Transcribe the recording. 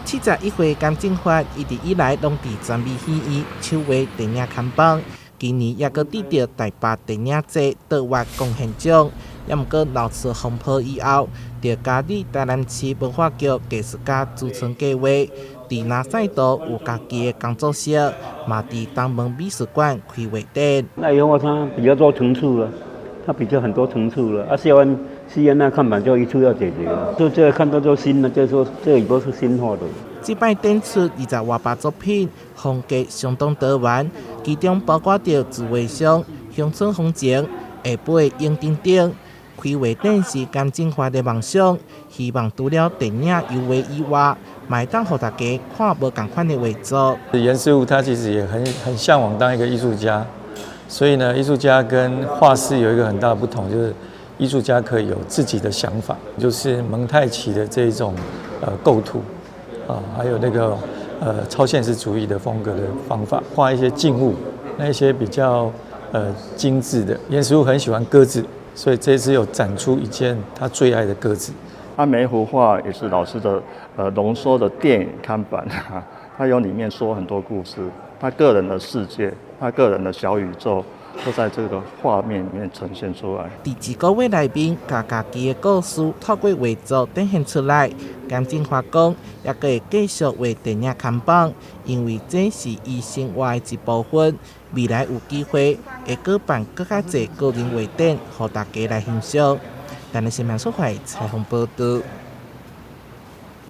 71岁甘正发一直以来拢伫全美戏院筹划电影看板，今年也阁得到台北电影节卓越贡献奖。也毋过闹出风波以后，就加入台南市文化局艺术家驻村计划，伫那赛道有家己的工作室，嘛伫东门美术馆开画展。那以后它比较多层次了，它比较很多层次了。啊，西安那看板就一次要解决了，就这个看到就新的，就说这里都是新化的。这摆展出20多部作品，风格相当多元，其中包括着自画像、乡村风情、下尾樱等等。开画展是甘正发的梦想，希望除了电影优美以外，嘛当互大家看无同款的画作。严师傅他其实也很向往当一个艺术家，所以呢，艺术家跟画室有一个很大的不同，就是艺术家可以有自己的想法，就是蒙太奇的这种构图啊，还有那个超现实主义的风格的方法，画一些静物，那一些比较精致的。严师傅很喜欢鸽子。所以这次有展出一件他最爱的鸽子。他每一幅画也是老师的浓缩的电影看板，他有里面说很多故事，他个人的世界，他个人的小宇宙，都在这个画面里面呈现出来。第一个月内面，把家己的故事透过画作展现出来。甘正发讲，也会继续画电影看板，因为这是伊生活的一部分。未来有机会会举办更加侪个人画展，让大家来欣赏。但是新闻速回采访报道。